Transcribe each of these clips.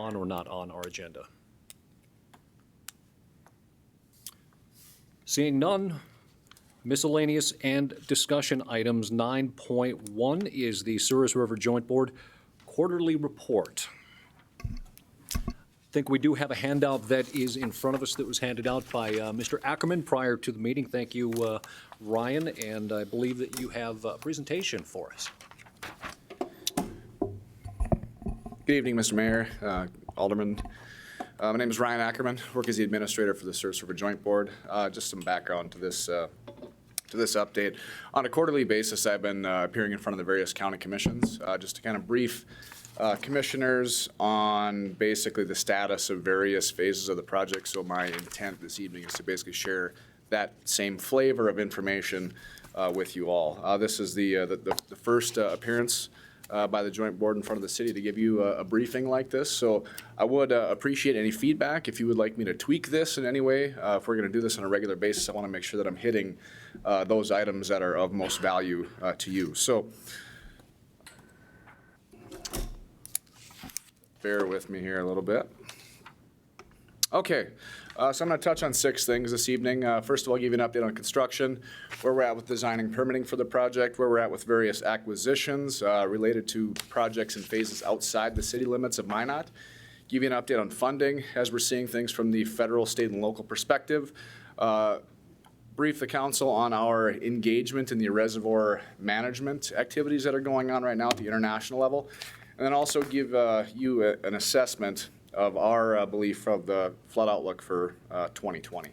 on or not on our agenda? Seeing none, miscellaneous and discussion items. 9.1 is the Souris River Joint Board Quarterly Report. I think we do have a handout that is in front of us that was handed out by Mr. Ackerman prior to the meeting. Thank you, Ryan, and I believe that you have a presentation for us. Good evening, Mr. Mayor, Alderman. My name is Ryan Ackerman. Work as the administrator for the Souris River Joint Board. Just some background to this update. On a quarterly basis, I've been appearing in front of the various county commissions just to kind of brief commissioners on basically the status of various phases of the project. So my intent this evening is to basically share that same flavor of information with you all. This is the first appearance by the joint board in front of the city to give you a briefing like this. So I would appreciate any feedback. If you would like me to tweak this in any way, if we're going to do this on a regular basis, I want to make sure that I'm hitting those items that are of most value to you. So bear with me here a little bit. Okay, so I'm going to touch on 6 things this evening. First of all, I'll give you an update on construction, where we're at with designing permitting for the project, where we're at with various acquisitions related to projects and phases outside the city limits of Minot. Give you an update on funding as we're seeing things from the federal, state, and local perspective. Brief the council on our engagement in the reservoir management activities that are going on right now at the international level. And then also give you an assessment of our belief of the flood outlook for 2020.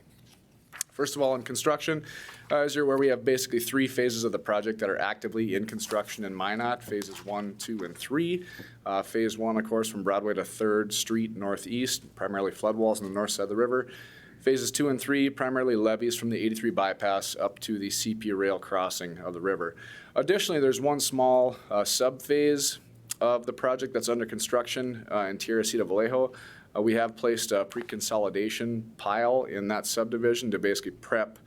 First of all, in construction, as you're aware, we have basically 3 phases of the project that are actively in construction in Minot, phases 1, 2, and 3. Phase 1, of course, from Broadway to 3rd Street northeast, primarily flood walls on the north side of the river. Phases 2 and 3, primarily levees from the 83 bypass up to the CP rail crossing of the river. Additionally, there's one small sub-phase of the project that's under construction in Tierracita Vallejo. We have placed a pre-consolidation pile in that subdivision to basically prep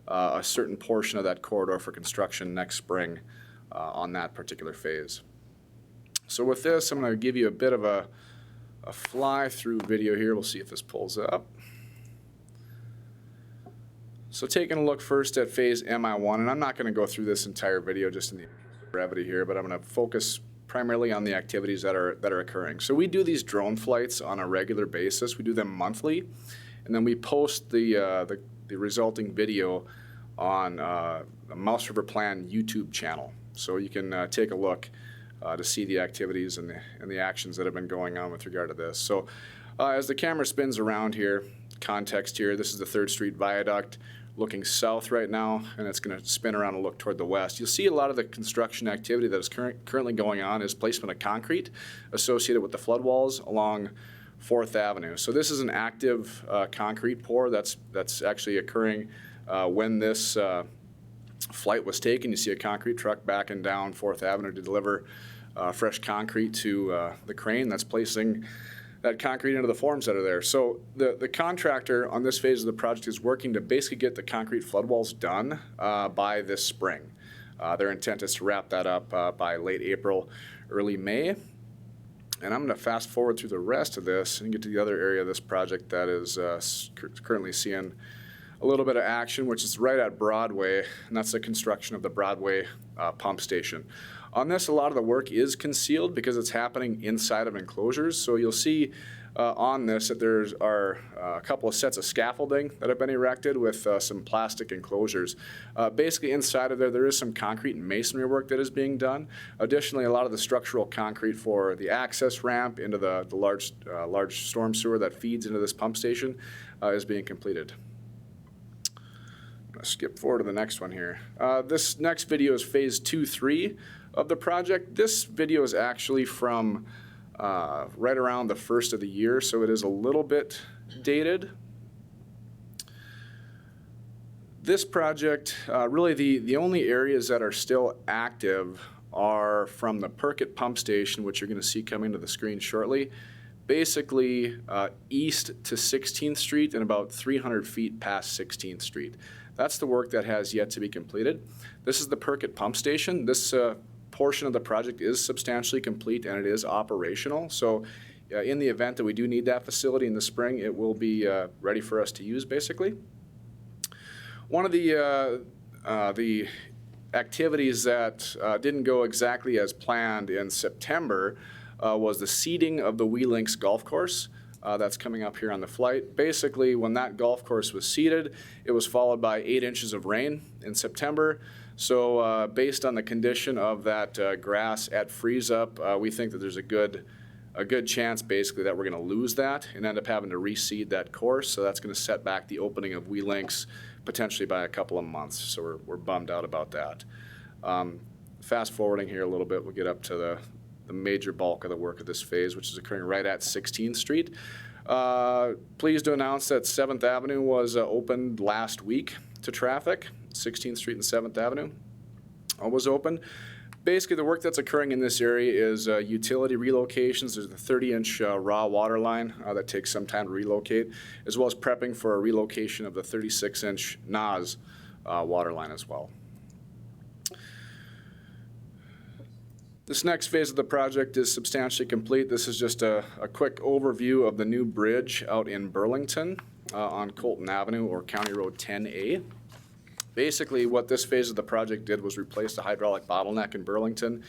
a certain portion of that corridor for construction next spring on that particular phase. So with this, I'm going to give you a bit of a fly-through video here. We'll see if this pulls up. So taking a look first at phase MI1, and I'm not going to go through this entire video just in the brevity here, but I'm going to focus primarily on the activities that are occurring. So we do these drone flights on a regular basis. We do them monthly, and then we post the resulting video on the Mouse River Plan YouTube channel. So you can take a look to see the activities and the actions that have been going on with regard to this. So as the camera spins around here, context here, this is the 3rd Street Viaduct looking south right now, and it's going to spin around and look toward the west. You'll see a lot of the construction activity that is currently going on is placement of concrete associated with the flood walls along 4th Avenue. So this is an active concrete pour that's actually occurring when this flight was taken. You see a concrete truck backing down 4th Avenue to deliver fresh concrete to the crane that's placing that concrete into the forms that are there. So the contractor on this phase of the project is working to basically get the concrete flood walls done by this spring. Their intent is to wrap that up by late April, early May. And I'm going to fast forward through the rest of this and get to the other area of this project that is currently seeing a little bit of action, which is right at Broadway, and that's the construction of the Broadway pump station. On this, a lot of the work is concealed because it's happening inside of enclosures. So you'll see on this that there are a couple of sets of scaffolding that have been erected with some plastic enclosures. Basically inside of there is some concrete and masonry work that is being done. Additionally, a lot of the structural concrete for the access ramp into the large storm sewer that feeds into this pump station is being completed. I'm going to skip forward to the next one here. This next video is phase 2-3 of the project. This video is actually from right around the first of the year, so it is a little bit dated. This project, really the only areas that are still active are from the Perkett pump station, which you're going to see coming to the screen shortly, basically east to 16th Street and about 300 feet past 16th Street. That's the work that has yet to be completed. This is the Perkett pump station. This portion of the project is substantially complete and it is operational. So in the event that we do need that facility in the spring, it will be ready for us to use, basically. One of the activities that didn't go exactly as planned in September was the seeding of the Wee Links golf course. That's coming up here on the flight. Basically, when that golf course was seeded, it was followed by 8 inches of rain in September. So based on the condition of that grass at freeze up, we think that there's a good chance basically that we're going to lose that and end up having to reseed that course. So that's going to set back the opening of Wee Links potentially by a couple of months. So we're bummed out about that. Fast forwarding here a little bit, we'll get up to the major bulk of the work of this phase, which is occurring right at 16th Street. Pleased to announce that 7th Avenue was opened last week to traffic. 16th Street and 7th Avenue was open. Basically, the work that's occurring in this area is utility relocations. There's the 30-inch raw water line that takes some time to relocate, as well as prepping for a relocation of the 36-inch NOS water line as well. This next phase of the project is substantially complete. This is just a quick overview of the new bridge out in Burlington on Colton Avenue, or County Road 10A. Basically, what this phase of the project did was replace the hydraulic bottleneck in Burlington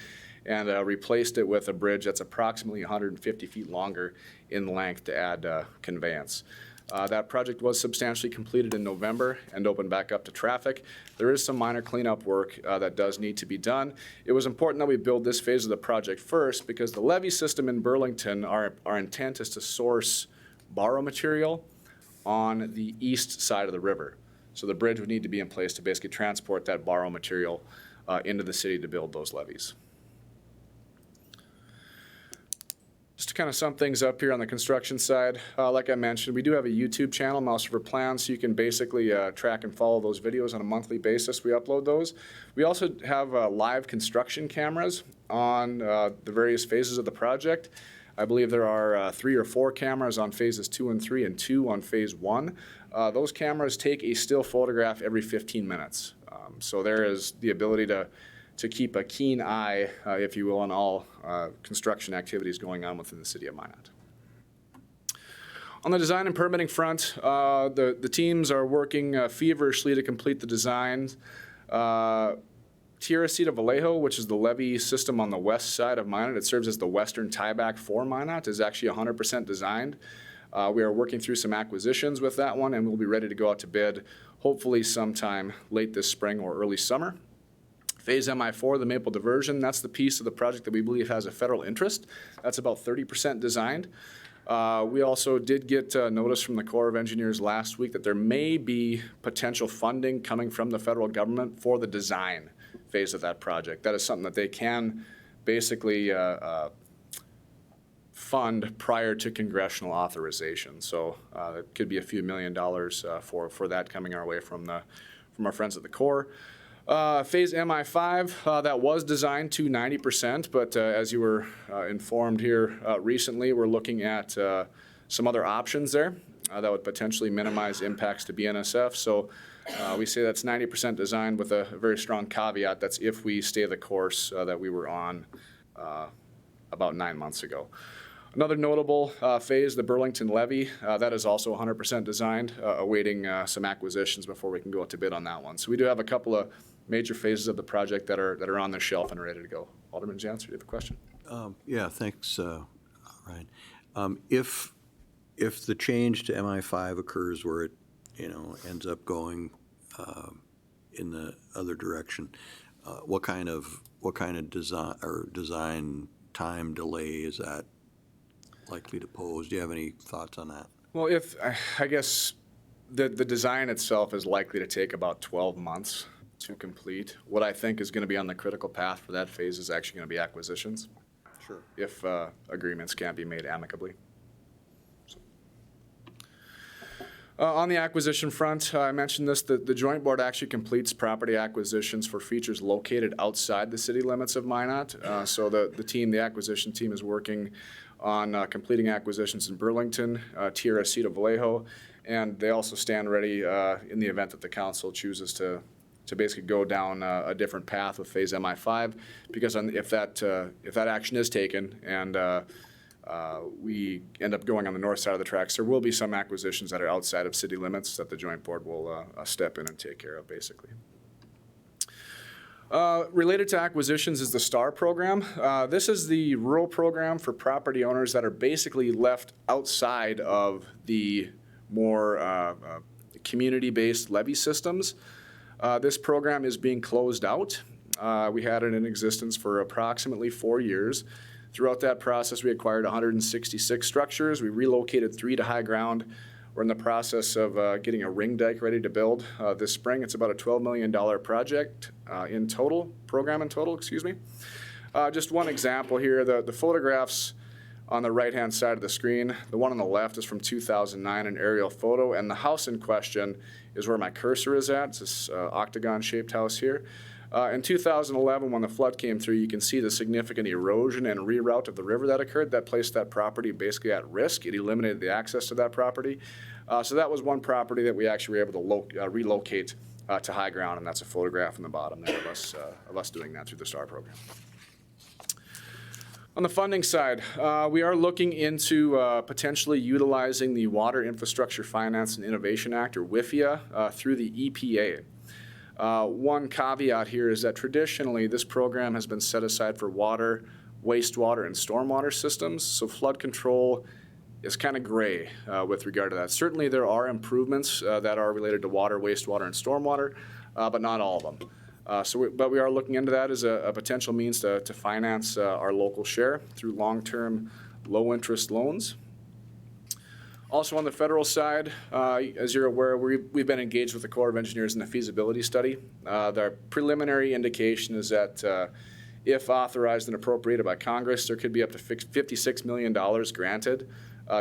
and replaced it with a bridge that's approximately 150 feet longer in length to add conveyance. That project was substantially completed in November and opened back up to traffic. There is some minor cleanup work that does need to be done. It was important that we build this phase of the project first because the levee system in Burlington, our intent is to source borrow material on the east side of the river. So the bridge would need to be in place to basically transport that borrow material into the city to build those levees. Just to kind of sum things up here on the construction side, like I mentioned, we do have a YouTube channel, Mouse River Plans, so you can basically track and follow those videos on a monthly basis. We upload those. We also have live construction cameras on the various phases of the project. I believe there are 3 or 4 cameras on phases 2 and 3 and 2 on phase 1. Those cameras take a still photograph every 15 minutes. So there is the ability to keep a keen eye, if you will, on all construction activities going on within the city of Minot. On the design and permitting front, the teams are working feverishly to complete the designs. Tierracita Vallejo, which is the levee system on the west side of Minot, it serves as the western tieback for Minot, is actually 100% designed. We are working through some acquisitions with that one, and we'll be ready to go out to bid hopefully sometime late this spring or early summer. Phase MI4, the Maple Diversion, that's the piece of the project that we believe has a federal interest. That's about 30% designed. We also did get notice from the Corps of Engineers last week that there may be potential funding coming from the federal government for the design phase of that project. That is something that they can basically fund prior to congressional authorization. So it could be a few $1 million for that coming our way from our friends at the Corps. Phase MI5, that was designed to 90%, but as you were informed here recently, we're looking at some other options there that would potentially minimize impacts to BNSF. So we say that's 90% designed with a very strong caveat. That's if we stay the course that we were on about 9 months ago. Another notable phase, the Burlington Levee, that is also 100% designed, awaiting some acquisitions before we can go out to bid on that one. So we do have a couple of major phases of the project that are on the shelf and ready to go. Alderman Janser, do you have a question? Yeah, thanks, Ryan. If the change to MI5 occurs where it, ends up going in the other direction, what kind of design time delay is that likely to pose? Do you have any thoughts on that? Well, I guess the design itself is likely to take about 12 months to complete. What I think is going to be on the critical path for that phase is actually going to be acquisitions. Sure. If agreements can't be made amicably. So. On the acquisition front, I mentioned this, the Joint Board actually completes property acquisitions for features located outside the city limits of Minot. So the acquisition team is working on completing acquisitions in Burlington, Tierracita Vallejo, and they also stand ready in the event that the council chooses to basically go down a different path with phase MI5, because if that action is taken and we end up going on the north side of the tracks. There will be some acquisitions that are outside of city limits that the joint board will step in and take care of, basically. Related to acquisitions is the STAR program. This is the rural program for property owners that are basically left outside of the more community-based levy systems. This program is being closed out. We had it in existence for approximately 4 years. Throughout that process, we acquired 166 structures. We relocated 3 to high ground. We're in the process of getting a ring dike ready to build this spring. It's about a $12 million project program in total, excuse me. Just one example here, the photographs on the right-hand side of the screen. The one on the left is from 2009, an aerial photo, and the house in question is where my cursor is at. It's this octagon-shaped house here. In 2011, when the flood came through, you can see the significant erosion and reroute of the river that occurred that placed that property basically at risk. It eliminated the access to that property. So that was one property that we actually were able to relocate to high ground, and that's a photograph in the bottom there of us doing that through the STAR program. On the funding side, we are looking into potentially utilizing the Water Infrastructure Finance and Innovation Act, or WIFIA, through the EPA. One caveat here is that traditionally this program has been set aside for water, wastewater, and stormwater systems, so flood control is kind of gray with regard to that. Certainly there are improvements that are related to water, wastewater, and stormwater, but not all of them. But we are looking into that as a potential means to finance our local share through long-term, low-interest loans. Also on the federal side, as you're aware, we've been engaged with the Corps of Engineers in the feasibility study. The preliminary indication is that if authorized and appropriated by Congress, there could be up to $56 million granted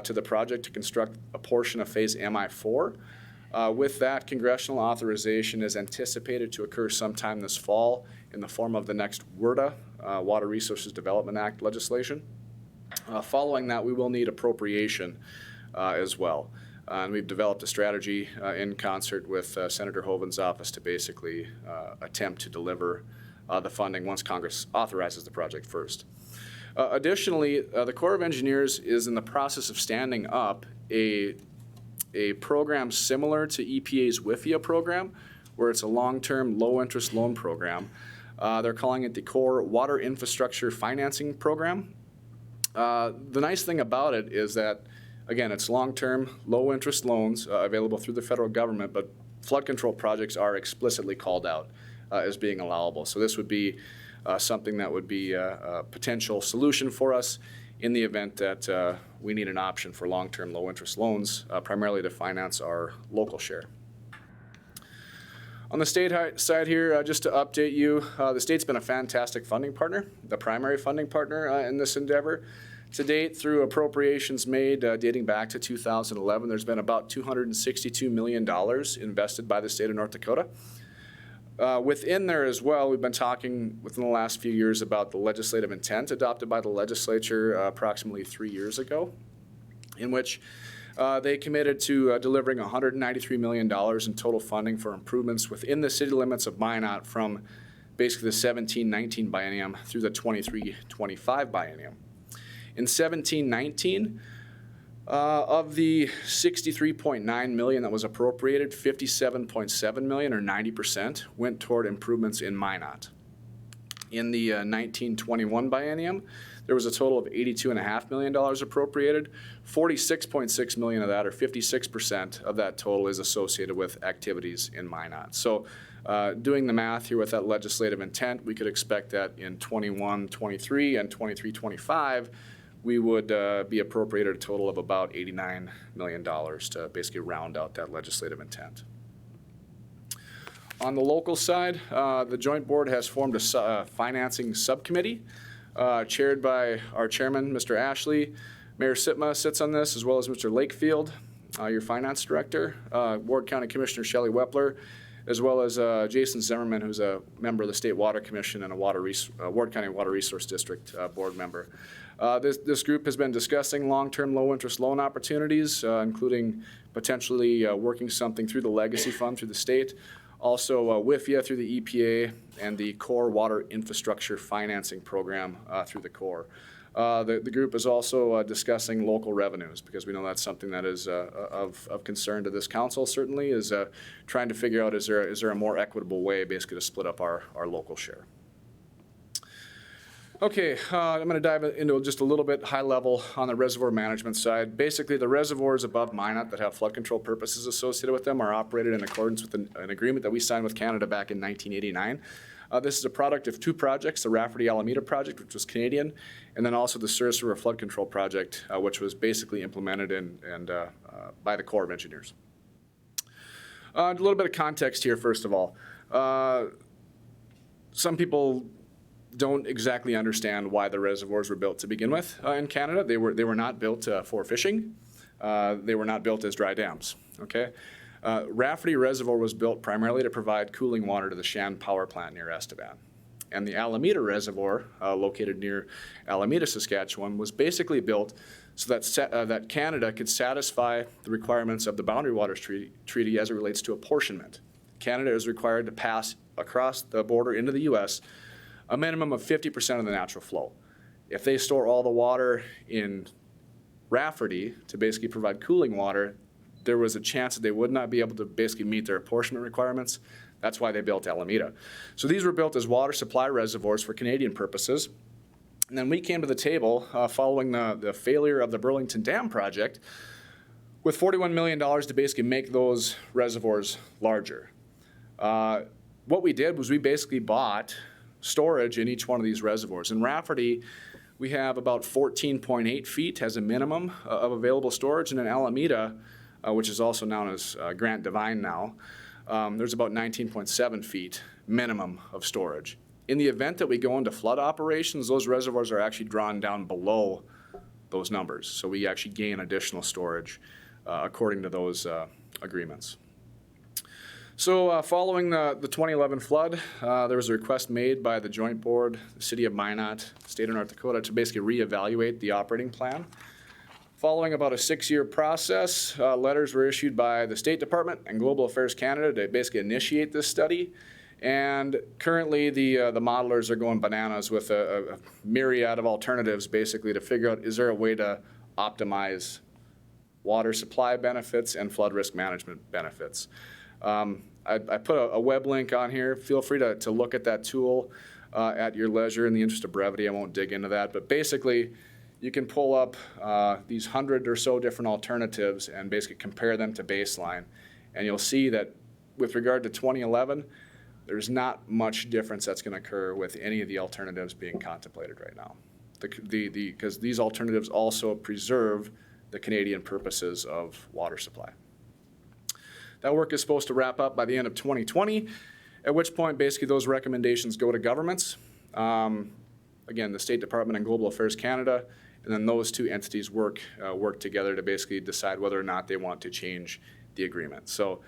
to the project to construct a portion of Phase MI4. With that, congressional authorization is anticipated to occur sometime this fall in the form of the next WRDA, Water Resources Development Act legislation. Following that, we will need appropriation as well. And we've developed a strategy in concert with Senator Hoeven's office to basically attempt to deliver the funding once Congress authorizes the project first. Additionally, the Corps of Engineers is in the process of standing up a program similar to EPA's WIFIA program, where it's a long-term, low-interest loan program. They're calling it the Corps Water Infrastructure Financing Program. The nice thing about it is that, again, it's long-term, low-interest loans available through the federal government, but flood control projects are explicitly called out as being allowable. So this would be something that would be a potential solution for us in the event that we need an option for long-term, low-interest loans, primarily to finance our local share. On the state side here, just to update you, the state's been a fantastic funding partner, the primary funding partner in this endeavor. To date, through appropriations made dating back to 2011, there's been about $262 million invested by the state of North Dakota. Within there as well, we've been talking within the last few years about the legislative intent adopted by the legislature approximately 3 years ago, in which they committed to delivering $193 million in total funding for improvements within the city limits of Minot from basically the 17-19 biennium through the 23-25 biennium. In 17-19, of the $63.9 million that was appropriated, $57.7 million, or 90%, went toward improvements in Minot. In the 19-21 biennium, there was a total of $82.5 million appropriated. $46.6 million of that, or 56% of that total, is associated with activities in Minot. So doing the math here with that legislative intent, we could expect that in 21-23 and 23-25, we would be appropriated a total of about $89 million to basically round out that legislative intent. On the local side, the Joint Board has formed a financing subcommittee chaired by our chairman, Mr. Ashley. Mayor Sitma sits on this, as well as Mr. Lakefield, your finance director, Ward County Commissioner Shelley Wepler, as well as Jason Zimmerman, who's a member of the State Water Commission and a Ward County Water Resource District board member. This group has been discussing long-term low-interest loan opportunities, including potentially working something through the Legacy Fund through the state, also WIFIA through the EPA, and the Corps Water Infrastructure Financing Program through the Corps. The group is also discussing local revenues, because we know that's something that is of concern to this council, certainly, is trying to figure out is there a more equitable way basically to split up our local share. Okay, I'm going to dive into just a little bit high level on the reservoir management side. Basically, the reservoirs above Minot that have flood control purposes associated with them are operated in accordance with an agreement that we signed with Canada back in 1989. This is a product of two projects, the Rafferty Alameda project, which was Canadian, and then also the Souris River Flood Control Project, which was basically implemented by the Corps of Engineers. A little bit of context here, first of all. Some people don't exactly understand why the reservoirs were built to begin with in Canada. They were not built for fishing. They were not built as dry dams. Okay, Rafferty Reservoir was built primarily to provide cooling water to the Shan power plant near Estevan, and the Alameda Reservoir, located near Alameda, Saskatchewan, was basically built so that Canada could satisfy the requirements of the Boundary Waters Treaty as it relates to apportionment. Canada is required to pass across the border into the U.S. a minimum of 50% of the natural flow. If they store all the water in Rafferty to basically provide cooling water, there was a chance that they would not be able to basically meet their apportionment requirements. That's why they built Alameda. So these were built as water supply reservoirs for Canadian purposes. And then we came to the table following the failure of the Burlington Dam project with $41 million to basically make those reservoirs larger. What we did was we basically bought storage in each one of these reservoirs. In Rafferty, we have about 14.8 feet as a minimum of available storage, and in Alameda, which is also known as Grant Divine now, there's about 19.7 feet minimum of storage. In the event that we go into flood operations, those reservoirs are actually drawn down below those numbers, so we actually gain additional storage according to those agreements. So following the 2011 flood, there was a request made by the Joint Board, the City of Minot, State of North Dakota, to basically reevaluate the operating plan. Following about a 6-year process, letters were issued by the State Department and Global Affairs Canada to basically initiate this study. And currently the modelers are going bananas with a myriad of alternatives basically to figure out, is there a way to optimize water supply benefits and flood risk management benefits. I put a web link on here. Feel free to look at that tool at your leisure. In the interest of brevity, I won't dig into that. But basically, you can pull up these 100 or so different alternatives and basically compare them to baseline. And you'll see that with regard to 2011, there's not much difference that's going to occur with any of the alternatives being contemplated right now. Because these alternatives also preserve the Canadian purposes of water supply. That work is supposed to wrap up by the end of 2020, at which point basically those recommendations go to governments. Again, the State Department and Global Affairs Canada, and then those two entities work together to basically decide whether or not they want to change the agreement. So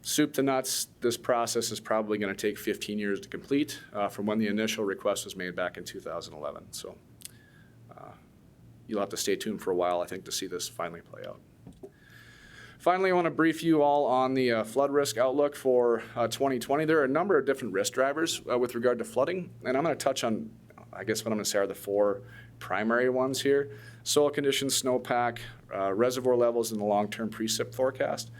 soup to nuts, this process is probably going to take 15 years to complete from when the initial request was made back in 2011. So you'll have to stay tuned for a while, I think, to see this finally play out. Finally, I want to brief you all on the flood risk outlook for 2020. There are a number of different risk drivers with regard to flooding, and I'm going to touch on, I guess what I'm going to say are the 4 primary ones here: soil conditions, snowpack, reservoir levels, and the long-term precip forecast.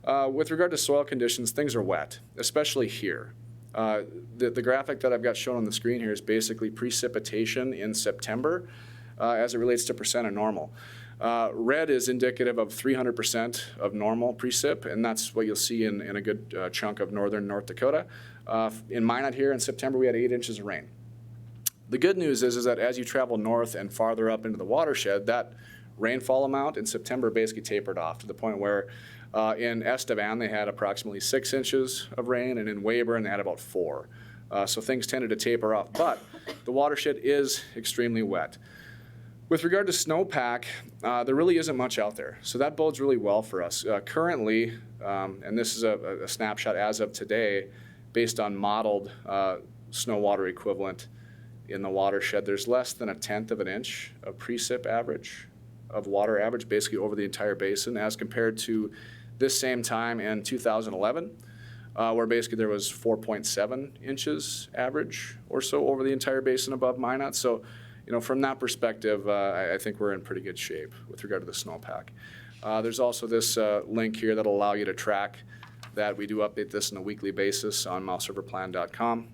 With regard to soil conditions, things are wet, especially here. The graphic that I've got shown on the screen here is basically precipitation in September as it relates to percent of normal. Red is indicative of 300% of normal precip, and that's what you'll see in a good chunk of northern North Dakota. In Minot here in September, we had 8 inches of rain. The good news is that as you travel north and farther up into the watershed, that rainfall amount in September basically tapered off to the point where in Estevan they had approximately 6 inches of rain, and in Weyburn they had about 4. So things tended to taper off, but the watershed is extremely wet. With regard to snowpack, there really isn't much out there, so that bodes really well for us. Currently, and this is a snapshot as of today, based on modeled snow water equivalent in the watershed, there's less than 1/10 of an inch of precip average, of water average, basically over the entire basin, as compared to this same time in 2011, where basically there was 4.7 inches average or so over the entire basin above Minot. So from that perspective, I think we're in pretty good shape with regard to the snowpack. There's also this link here that'll allow you to track that. We do update this on a weekly basis on mouseriverplan.com.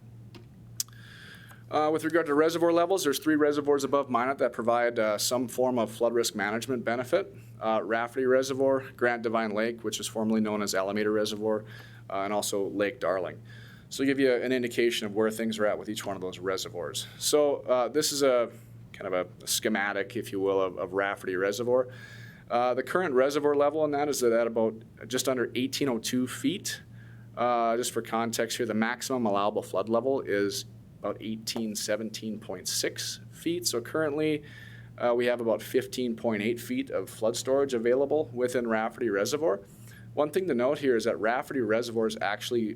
With regard to reservoir levels, there's 3 reservoirs above Minot that provide some form of flood risk management benefit. Rafferty Reservoir, Grant Devine Lake, which is formerly known as Alameda Reservoir, and also Lake Darling. So give you an indication of where things are at with each one of those reservoirs. So this is a kind of a schematic, if you will, of Rafferty Reservoir. The current reservoir level in that is at about just under 1,802 feet. Just for context here, the maximum allowable flood level is about 17.6 feet. So currently we have about 15.8 feet of flood storage available within Rafferty Reservoir. One thing to note here is that Rafferty Reservoir is actually,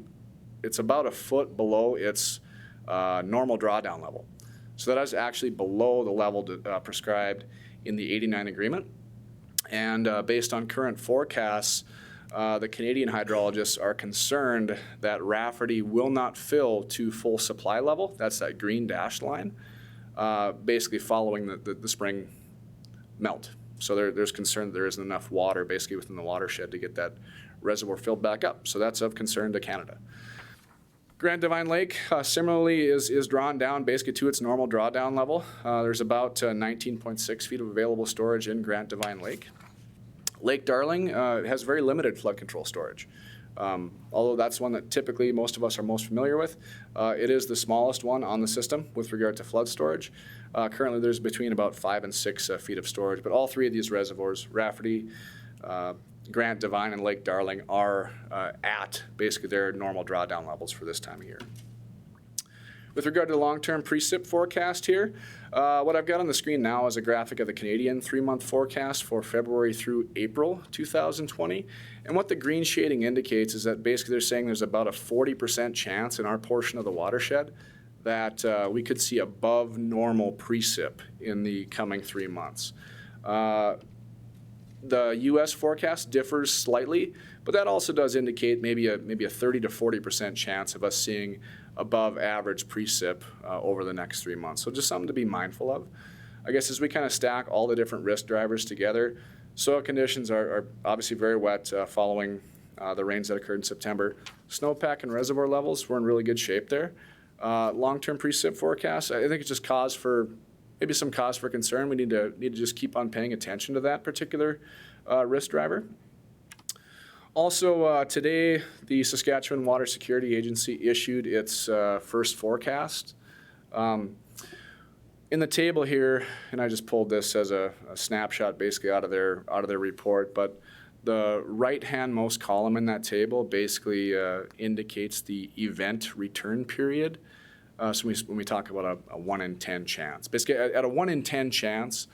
it's about a foot below its normal drawdown level. So that is actually below the level prescribed in the 89 agreement. And based on current forecasts, the Canadian hydrologists are concerned that Rafferty will not fill to full supply level. That's that green dashed line, basically following the spring melt. So there's concern that there isn't enough water basically within the watershed to get that reservoir filled back up. So that's of concern to Canada. Grant Devine Lake similarly is drawn down basically to its normal drawdown level. There's about 19.6 feet of available storage in Grant Devine Lake. Lake Darling has very limited flood control storage. Although that's one that typically most of us are most familiar with, it is the smallest one on the system with regard to flood storage. Currently there's between about 5 and 6 feet of storage, but all 3 of these reservoirs, Rafferty, Grant Devine, and Lake Darling, are at basically their normal drawdown levels for this time of year. With regard to the long-term precip forecast here, what I've got on the screen now is a graphic of the Canadian 3-month forecast for February through April 2020. And what the green shading indicates is that basically they're saying there's about a 40% chance in our portion of the watershed that we could see above normal precip in the coming 3 months. The U.S. forecast differs slightly, but that also does indicate maybe a 30 to 40% chance of us seeing above average precip over the next 3 months. So just something to be mindful of. I guess as we kind of stack all the different risk drivers together, soil conditions are obviously very wet following the rains that occurred in September. Snowpack and reservoir levels, we're in really good shape there. Long-term precip forecast, I think it's just maybe some cause for concern. We need to just keep on paying attention to that particular risk driver. Also, today, the Saskatchewan Water Security Agency issued its first forecast. In the table here, and I just pulled this as a snapshot basically out of their report, but the right-hand most column in that table basically indicates the event return period. So when we talk about a 1 in 10 chance, basically at a 1 in 10 chance,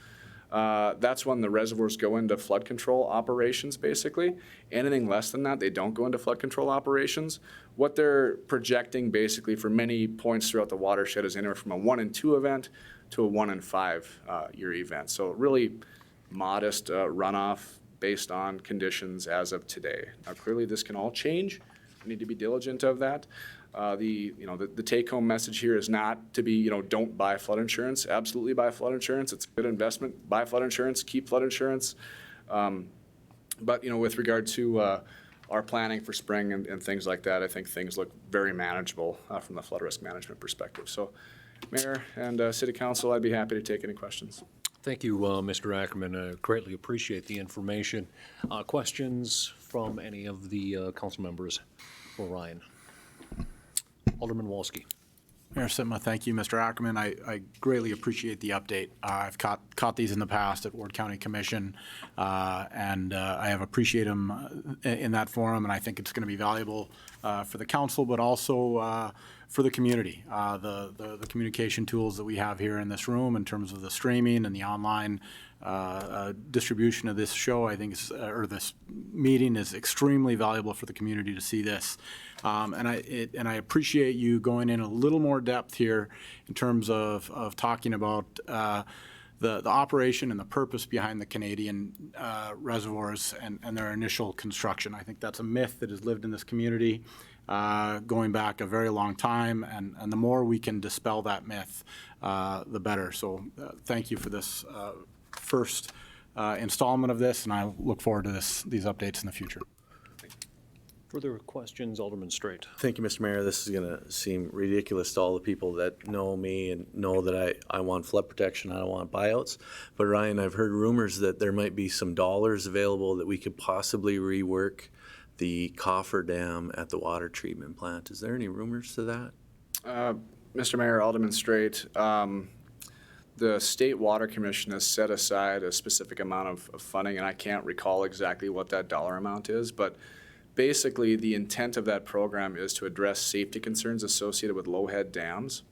that's when the reservoirs go into flood control operations, basically. Anything less than that, they don't go into flood control operations. What they're projecting, basically, for many points throughout the watershed is anywhere from a 1 in 2 event to a 1 in 5 year event. So really modest runoff based on conditions as of today. Now, clearly, this can all change. We need to be diligent of that. The take-home message here is not to be, don't buy flood insurance. Absolutely buy flood insurance. It's a good investment. Buy flood insurance. Keep flood insurance. But with regard to our planning for spring and things like that, I think things look very manageable from the flood risk management perspective. So, Mayor and City Council, I'd be happy to take any questions. Thank you, Mr. Ackerman. I greatly appreciate the information. Questions from any of the council members for Ryan? Alderman Wolski. Mayor Sitma, thank you, Mr. Ackerman. I greatly appreciate the update. I've caught these in the past at Ward County Commission, and I have appreciated them in that forum, and I think it's going to be valuable for the council, but also for the community. The communication tools that we have here in this room in terms of the streaming and the online distribution of this show, I think, or this meeting is extremely valuable for the community to see this. And I appreciate you going in a little more depth here in terms of talking about the operation and the purpose behind the Canadian reservoirs and their initial construction. I think that's a myth that has lived in this community going back a very long time, and the more we can dispel that myth, the better. So thank you for this first installment of this, and I look forward to these updates in the future. Further questions, Alderman Straight? Thank you, Mr. Mayor. This is going to seem ridiculous to all the people that know me and know that I want flood protection, I don't want buyouts. But Ryan, I've heard rumors that there might be some dollars available that we could possibly rework the coffer dam at the water treatment plant. Is there any rumors to that? Mr. Mayor, Alderman Straight, the State Water Commission has set aside a specific amount of funding, and I can't recall exactly what that dollar amount is, but basically the intent of that program is to address safety concerns associated with low-head dams.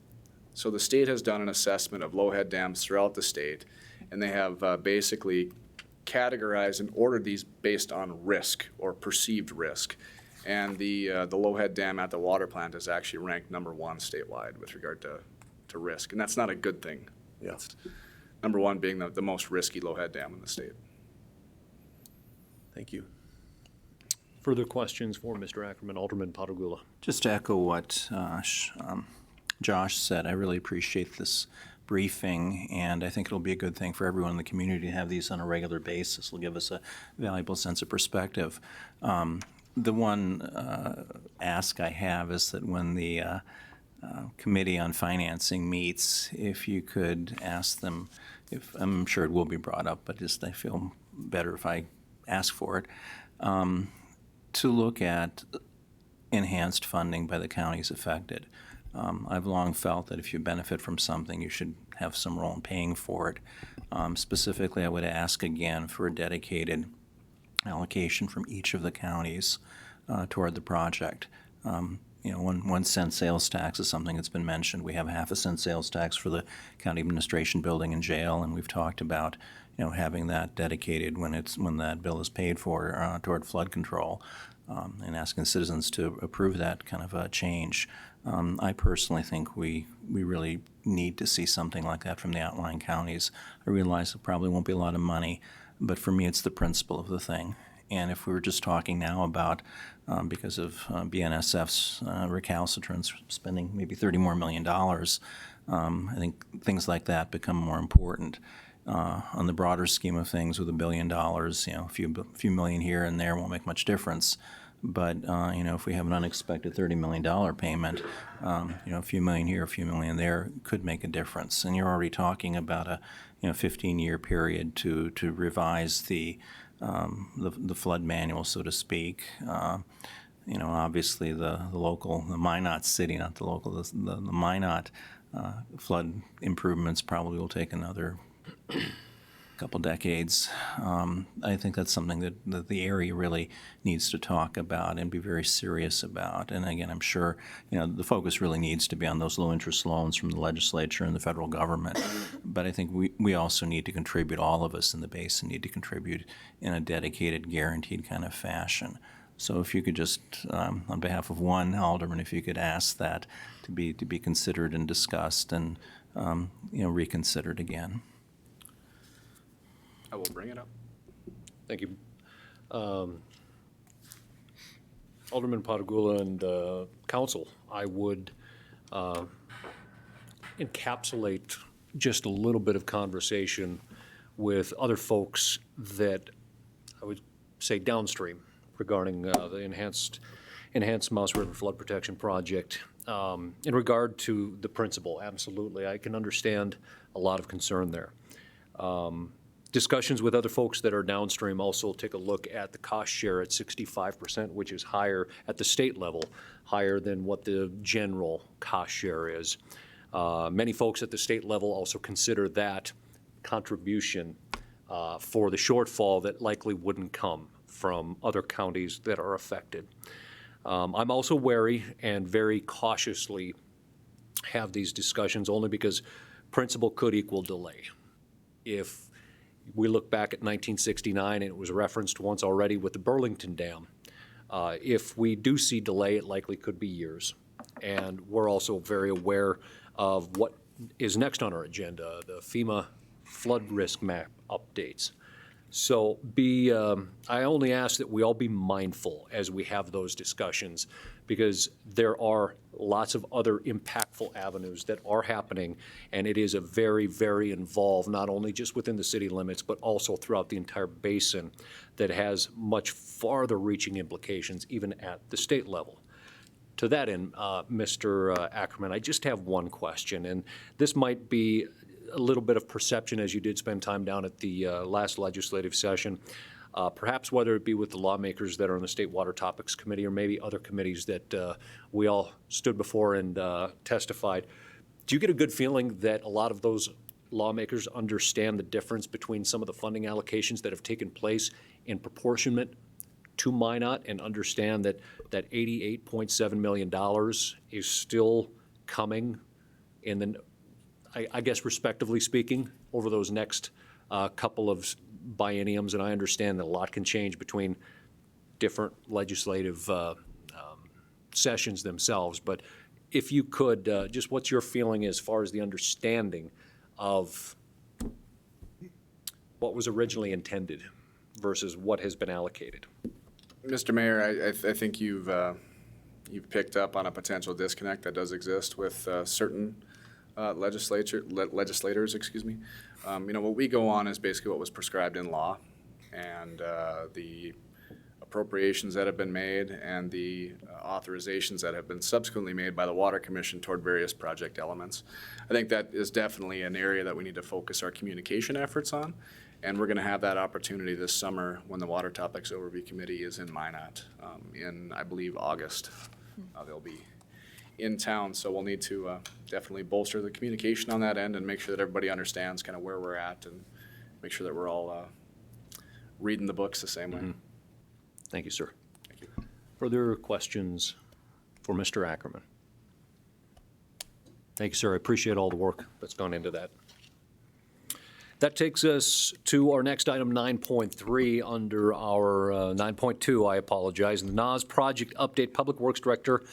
So the state has done an assessment of low-head dams throughout the state, and they have basically categorized and ordered these based on risk or perceived risk. And the low-head dam at the water plant is actually ranked #1 statewide with regard to risk, and that's not a good thing. Yeah. It's #1 being the most risky low-head dam in the state. Thank you. Further questions for Mr. Ackerman, Alderman Patagula? Just to echo what Josh said, I really appreciate this briefing, and I think it'll be a good thing for everyone in the community to have these on a regular basis. It'll give us a valuable sense of perspective. The one ask I have is that when the Committee on Financing meets, if you could ask them, if I'm sure it will be brought up, but just I feel better if I ask for it, to look at enhanced funding by the counties affected. I've long felt that if you benefit from something, you should have some role in paying for it. Specifically, I would ask again for a dedicated allocation from each of the counties toward the project. 1 cent sales tax is something that's been mentioned. We have a half a cent sales tax for the county administration building and jail, and we've talked about having that dedicated when that bill is paid for toward flood control, and asking citizens to approve that kind of a change. I personally think we really need to see something like that from the outlying counties. I realize it probably won't be a lot of money, but for me it's the principle of the thing. And if we were just talking now about, because of BNSF's recalcitrance, spending maybe $30 million more, I think things like that become more important. On the broader scheme of things, with $1 billion, a few million here and there won't make much difference. But if we have an unexpected $30 million payment, a few million here, a few million there could make a difference. And you're already talking about a 15-year period to revise the flood manual, so to speak. Obviously the Minot city, not the local, the Minot flood improvements probably will take another couple decades. I think that's something that the area really needs to talk about and be very serious about. And again, I'm sure the focus really needs to be on those low interest loans from the legislature and the federal government. But I think we also need to contribute, all of us in the basin need to contribute in a dedicated, guaranteed kind of fashion. So if you could just, on behalf of one alderman, if you could ask that to be considered and discussed and reconsidered again. I will bring it up. Thank you. Alderman Patagula and Council, I would encapsulate just a little bit of conversation with other folks that I would say downstream regarding the enhanced Mouse River Flood Protection Project. In regard to the principle, absolutely, I can understand a lot of concern there. Discussions with other folks that are downstream also take a look at the cost share at 65%, which is higher at the state level, higher than what the general cost share is. Many folks at the state level also consider that contribution for the shortfall that likely wouldn't come from other counties that are affected. I'm also wary and very cautiously have these discussions only because principle could equal delay. If we look back at 1969, and it was referenced once already with the Burlington Dam. If we do see delay, it likely could be years. And we're also very aware of what is next on our agenda, the FEMA flood risk map updates. So I only ask that we all be mindful as we have those discussions, because there are lots of other impactful avenues that are happening, and it is a very, very involved, not only just within the city limits, but also throughout the entire basin, that has much farther reaching implications even at the state level. To that end, Mr. Ackerman, I just have one question, and this might be a little bit of perception, as you did spend time down at the last legislative session, perhaps whether it be with the lawmakers that are on the State Water Topics Committee or maybe other committees that we all stood before and testified. Do you get a good feeling that a lot of those lawmakers understand the difference between some of the funding allocations that have taken place in proportionment to Minot, and understand that that $88.7 million is still coming in the, I guess respectively speaking, over those next couple of bienniums? And I understand that a lot can change between different legislative sessions themselves, but if you could, just what's your feeling as far as the understanding of what was originally intended versus what has been allocated? Mr. Mayor, I think you've picked up on a potential disconnect that does exist with certain legislators. Excuse me. What we go on is basically what was prescribed in law, and the appropriations that have been made and the authorizations that have been subsequently made by the Water Commission toward various project elements. I think that is definitely an area that we need to focus our communication efforts on. And we're going to have that opportunity this summer when the Water Topics Overview Committee is in Minot in, I believe, August. They'll be in town, so we'll need to definitely bolster the communication on that end and make sure that everybody understands kind of where we're at, and make sure that we're all reading the books the same way. Thank you, sir. Thank you. Further questions for Mr. Ackerman? Thank you, sir. I appreciate all the work that's gone into that. That takes us to our next item, 9.3, under our 9.2, I apologize, the NAS Project Update. Public Works Director